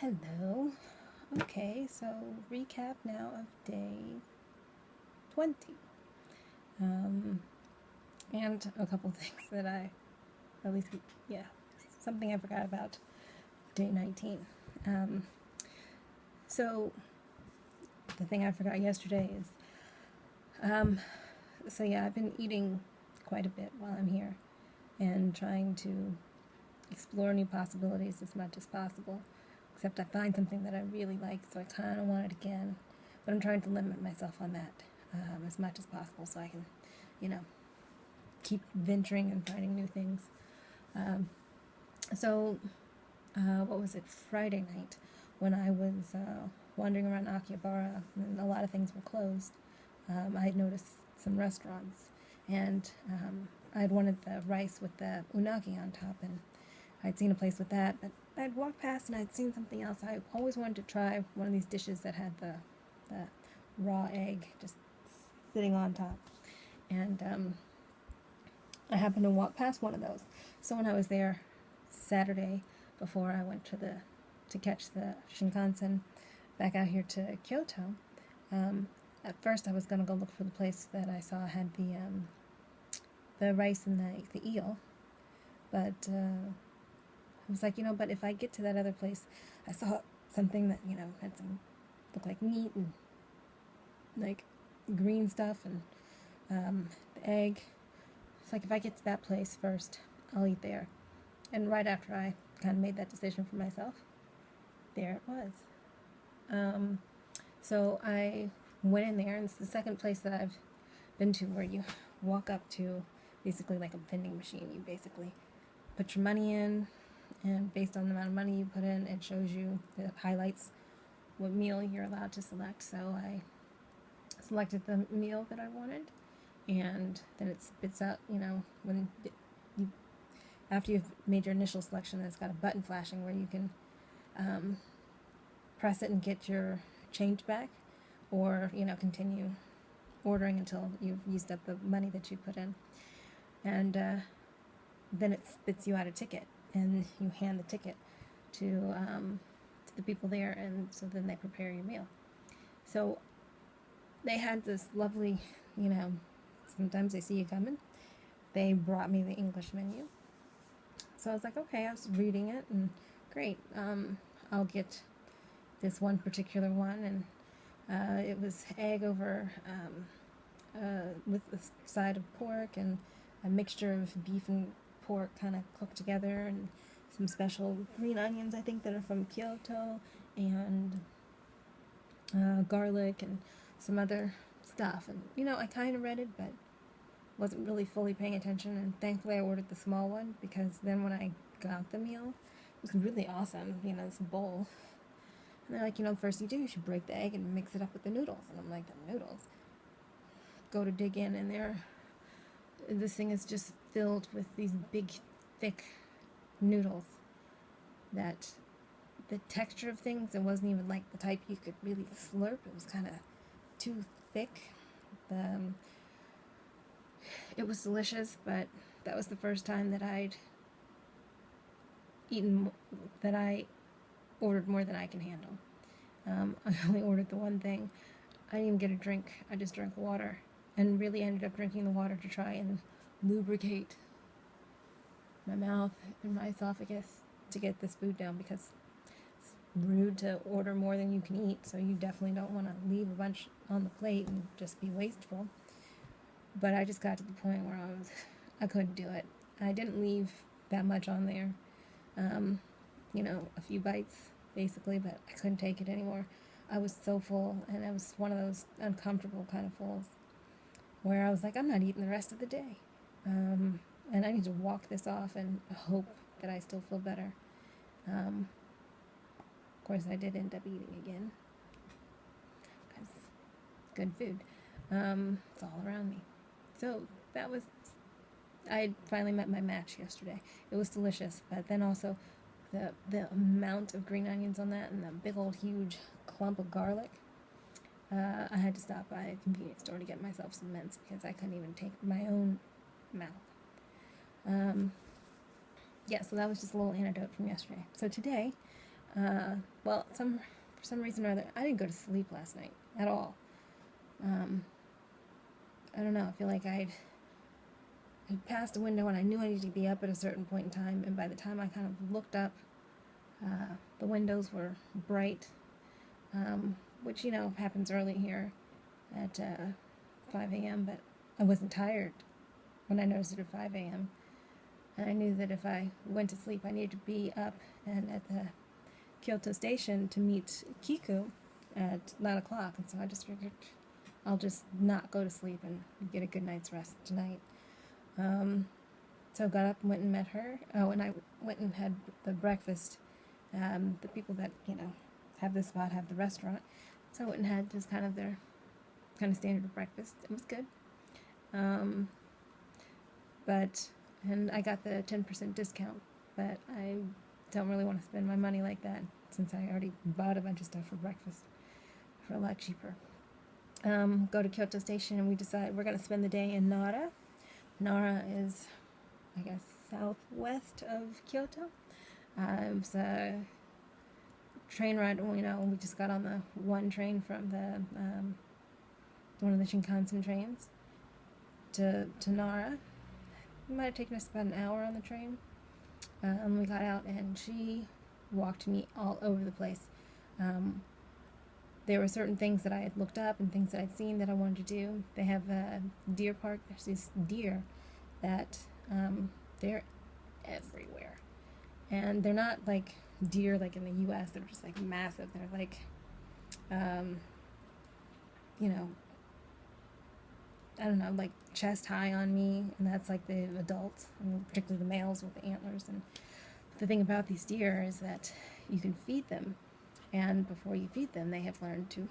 Hello. Okay, so recap now of day 20. And a couple things that at least, something I forgot about day 19. So the thing I forgot yesterday is, I've been eating quite a bit while I'm here and trying to explore new possibilities as much as possible. Except I find something that I really like, so I kind of want it again. But I'm trying to limit myself on that as much as possible so I can, keep venturing and finding new things. What was it? Friday night when I was wandering around Akihabara and a lot of things were closed. I had noticed some restaurants, and I had wanted the rice with the unagi on top, and I'd seen a place with that, but I'd walked past and I'd seen something else. I always wanted to try one of these dishes that had the raw egg just sitting on top. And I happened to walk past one of those. So when I was there Saturday, before I went to catch the Shinkansen back out here to Kyoto, at first I was going to go look for the place that I saw had the rice and the eel, but I was like, but if I get to that other place, I saw something that, had some, looked like meat and, like, green stuff and the egg. It's like, if I get to that place first, I'll eat there. And right after I kind of made that decision for myself, there it was. So I went in there, and it's the second place that I've been to where you walk up to basically like a vending machine. You basically put your money in, and based on the amount of money you put in, it shows you, it highlights what meal you're allowed to select. So I selected the meal that I wanted, and then it spits out, after you've made your initial selection, it's got a button flashing where you can press it and get your change back, or, continue ordering until you've used up the money that you put in. And then it spits you out a ticket, and you hand the ticket to the people there, and so then they prepare your meal. So they had this lovely, sometimes they see you coming. They brought me the English menu. So I was like, okay, I was reading it, and great, I'll get this one particular one, and it was egg over with a side of pork and a mixture of beef and pork kind of cooked together, and some special green onions, I think, that are from Kyoto, and garlic and some other stuff. And I kind of read it, but wasn't really fully paying attention, and thankfully I ordered the small one, because then when I got the meal, it was really awesome, this bowl. And they're like, first you should break the egg and mix it up with the noodles. And I'm like, the noodles? Go to dig in, and this thing is just filled with these big, thick noodles that the texture of things, it wasn't even like the type you could really slurp. It was kind of too thick. It was delicious, but that was the first time that I'd I ordered more than I can handle. I only ordered the one thing. I didn't even get a drink. I just drank water, and really ended up drinking the water to try and lubricate my mouth and my esophagus to get this food down, because it's rude to order more than you can eat, so you definitely don't want to leave a bunch on the plate and just be wasteful. But I just got to the point where I couldn't do it. I didn't leave that much on there, a few bites basically, but I couldn't take it anymore. I was so full, and it was one of those uncomfortable kind of fulls where I was like, I'm not eating the rest of the day. And I need to walk this off and hope that I still feel better. Of course, I did end up eating again, because good food. It's all around me. So I finally met my match yesterday. It was delicious, but then also the amount of green onions on that, and the big old huge clump of garlic. I had to stop by a convenience store to get myself some mints, because I couldn't even take my own mouth. So that was just a little anecdote from yesterday. So today, Well, for some reason or other, I didn't go to sleep last night at all. I don't know. I feel like I'd passed a window and I knew I needed to be up at a certain point in time. And by the time I kind of looked up, the windows were bright, which, happens early here at 5 a.m. But I wasn't tired when I noticed it at 5 a.m. And I knew that if I went to sleep, I needed to be up and at the Kyoto station to meet Kiku at 9 o'clock. And so I just figured I'll just not go to sleep and get a good night's rest tonight. So I got up and went and met her. Oh, and I went and had the breakfast. The people that, have this spot have the restaurant. So I went and had just kind of their kind of standard breakfast. It was good. And I got the 10% discount, but I don't really want to spend my money like that since I already bought a bunch of stuff for breakfast for a lot cheaper. Go to Kyoto Station and we decided we're going to spend the day in Nara. Nara is, I guess, southwest of Kyoto. It was a train ride. We just got on the one train from the one of the Shinkansen trains to Nara. It might have taken us about an hour on the train. We got out and she walked me all over the place. There were certain things that I had looked up and things that I'd seen that I wanted to do. They have a deer park. There's these deer that they're everywhere. And they're not like deer like in the U.S. They're just like massive. They're like, I don't know, like chest high on me, and that's like the adults, and particularly the males with the antlers. And the thing about these deer is that you can feed them, and before you feed them, they have learned to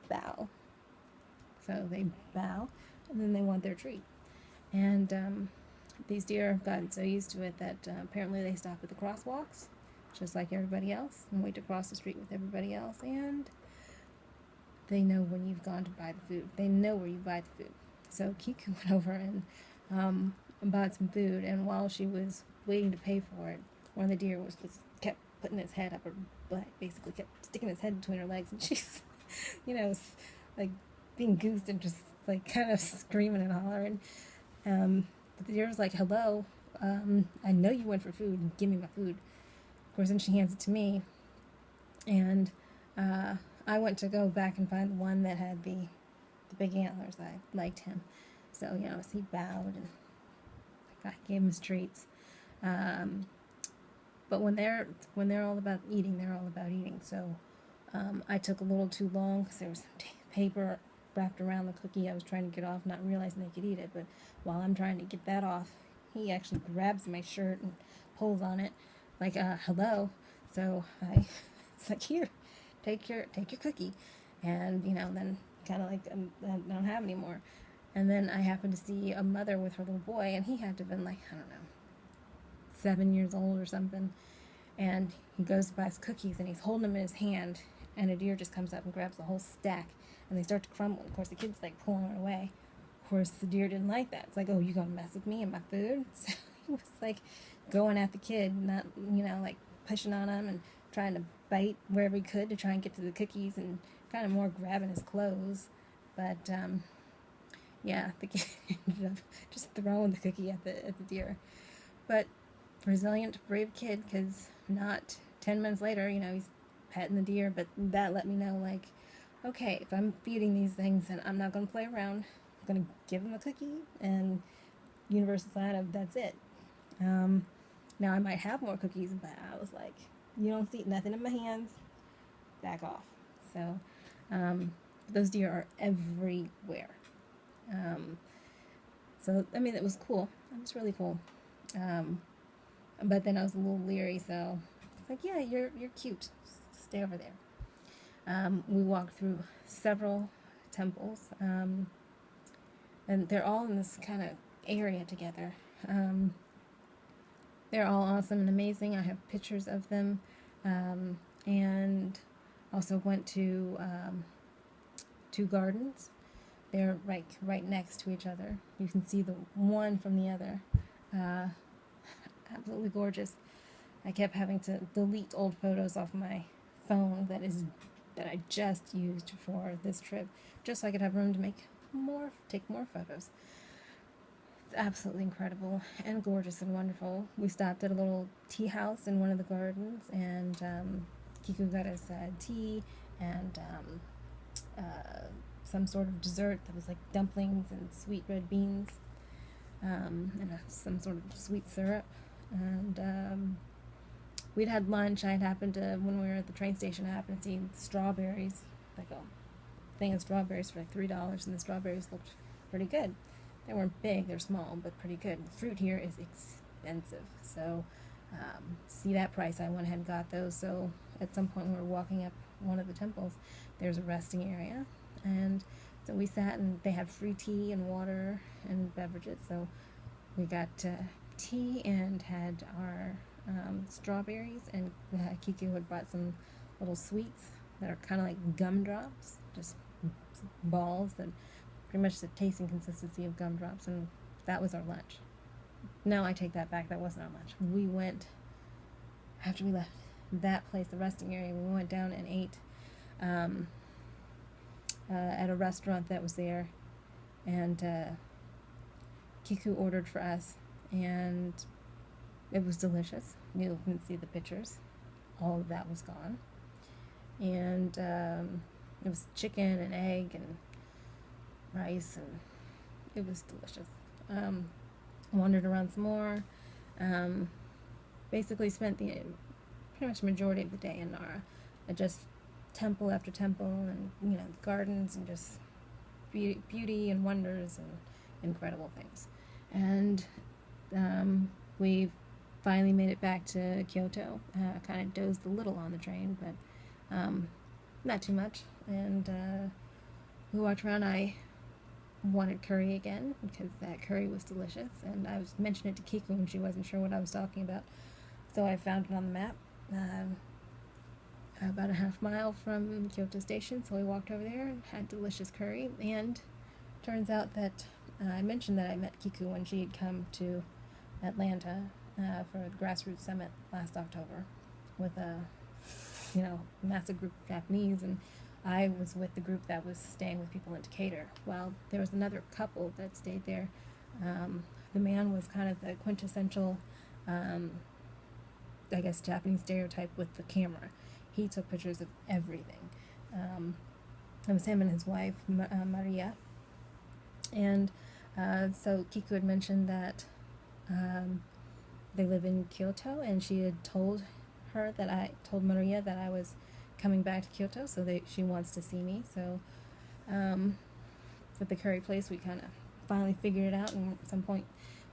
bow. So they bow, and then they want their treat. And these deer have gotten so used to it that apparently they stop at the crosswalks, just like everybody else, and wait to cross the street with everybody else, and they know when you've gone to buy the food. They know where you buy the food. So Kiku went over and bought some food, and while she was waiting to pay for it, one of the deer was just kept putting its head up her butt, basically kept sticking its head between her legs, and she's, like being goosed and just like kind of screaming and hollering. But the deer was like, "Hello, I know you went for food. Give me my food." Of course, then she hands it to me, and I went to go back and find the one that had the big antlers. I liked him, so as he bowed and I gave him his treats. But when they're all about eating, they're all about eating. So I took a little too long because there was some paper wrapped around the cookie I was trying to get off, not realizing they could eat it. But while I'm trying to get that off, he actually grabs my shirt and pulls on it, like hello. So it's like, here, take your cookie, and then kind of like I don't have any more. And then I happened to see a mother with her little boy, and he had to have been like, I don't know, 7 years old or something. And he goes to buy his cookies, and he's holding them in his hand, and a deer just comes up and grabs the whole stack, and they start to crumble. Of course, the kid's like pulling it away. Of course, the deer didn't like that. It's like, oh, you gonna mess with me and my food? So he was like going at the kid, not like pushing on him and trying to bite wherever he could to try and get to the cookies, and kind of more grabbing his clothes. But the kid ended up just throwing the cookie at the deer. But resilient, brave kid, because not 10 minutes later, he's petting the deer. But that let me know, like, okay, if I'm feeding these things, then I'm not going to play around. I'm going to give him a cookie, and universal sign of that's it. Now I might have more cookies, but I was like, you don't see nothing in my hands, back off. So those deer are everywhere. So I mean, it was cool. It was really cool. But then I was a little leery, so it's like, yeah, you're cute. Stay over there. We walked through several temples, and they're all in this kind of area together. They're all awesome and amazing. I have pictures of them, and also went to 2 gardens. They're right next to each other. You can see the one from the other. Absolutely gorgeous. I kept having to delete old photos off my phone that I just used for this trip, just so I could have room to take more photos. It's absolutely incredible and gorgeous and wonderful. We stopped at a little tea house in one of the gardens, and Kiku got us tea and some sort of dessert that was like dumplings and sweet red beans, and some sort of sweet syrup. And we'd had lunch. I had happened to, when we were at the train station, I happened to see strawberries, like a thing of strawberries for like $3, and the strawberries looked pretty good. They weren't big, they're small, but pretty good. The fruit here is expensive, so see that price, I went ahead and got those. So at some point we were walking up one of the temples, there's a resting area, and so we sat, and they had free tea and water and beverages, so we got tea and had our strawberries, and Kiku had bought some little sweets that are kind of like gumdrops, just balls that pretty much the taste and consistency of gumdrops, and that was our lunch. No, I take that back, that wasn't our lunch. We went, after we left that place, the resting area, we went down and ate at a restaurant that was there, and Kiku ordered for us, and it was delicious. You can see the pictures. All of that was gone. And it was chicken and egg and rice, and it was delicious. Wandered around some more. Basically spent the pretty much majority of the day in Nara. Just temple after temple, and gardens, and just beauty and wonders and incredible things. And we finally made it back to Kyoto. Kind of dozed a little on the train, but not too much. And we walked around. I wanted curry again, because that curry was delicious, and I was mentioning it to Kiku, and she wasn't sure what I was talking about. So I found it on the map, about a half mile from Kyoto Station, so we walked over there and had delicious curry. And turns out that I mentioned that I met Kiku when she had come to Atlanta for the Grassroots Summit last October with a massive group of Japanese, and I was with the group that was staying with people in Decatur. Well, there was another couple that stayed there. The man was kind of the quintessential, I guess, Japanese stereotype with the camera. He took pictures of everything. It was him and his wife, Maria. And so Kiku had mentioned that they live in Kyoto, and she had told Maria that I was coming back to Kyoto, so she wants to see me. So with the curry place, we kind of finally figured it out, and at some point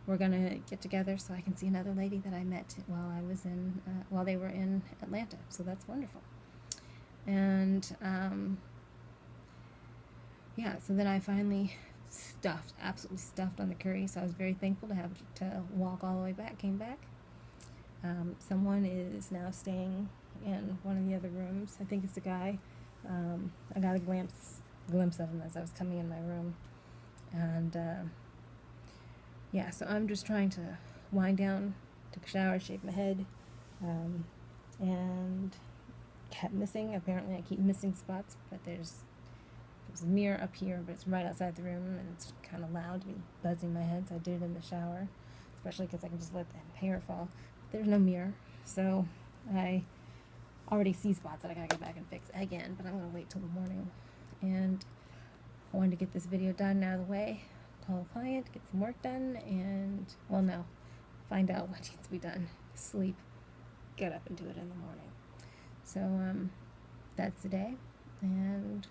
we're gonna get together so I can see another lady that I met while they were in Atlanta. So that's wonderful. And so then I finally absolutely stuffed on the curry, so I was very thankful to have to walk all the way back. Came back. Someone is now staying in one of the other rooms. I think it's a guy. I got a glimpse of him as I was coming in my room. And so I'm just trying to wind down, took a shower, shaved my head, and kept missing. Apparently I keep missing spots, but there's a mirror up here, but it's right outside the room, and it's kind of loud to be buzzing my head, so I did it in the shower, especially because I can just let the hair fall. But there's no mirror, so I already see spots that I gotta go back and fix again, but I'm gonna wait till the morning. And I wanted to get this video done and out of the way, call a client, get some work done, and, find out what needs to be done, sleep, get up and do it in the morning. So, that's the day, and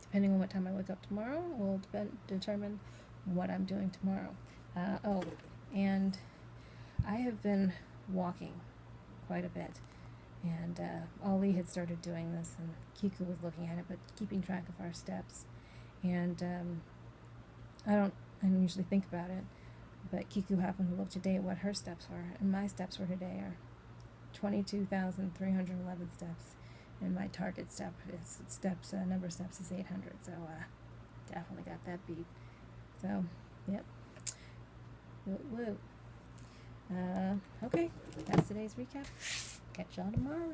depending on what time I wake up tomorrow will determine what I'm doing tomorrow. And I have been walking quite a bit, and Ollie had started doing this, and Kiku was looking at it, but keeping track of our steps. And I don't usually think about it, but Kiku happened to look today at what her steps were, and my steps for today are 22,311 steps, and my target number of steps is 800, so definitely got that beat. So, yep. Woo. Okay, that's today's recap. Catch y'all tomorrow.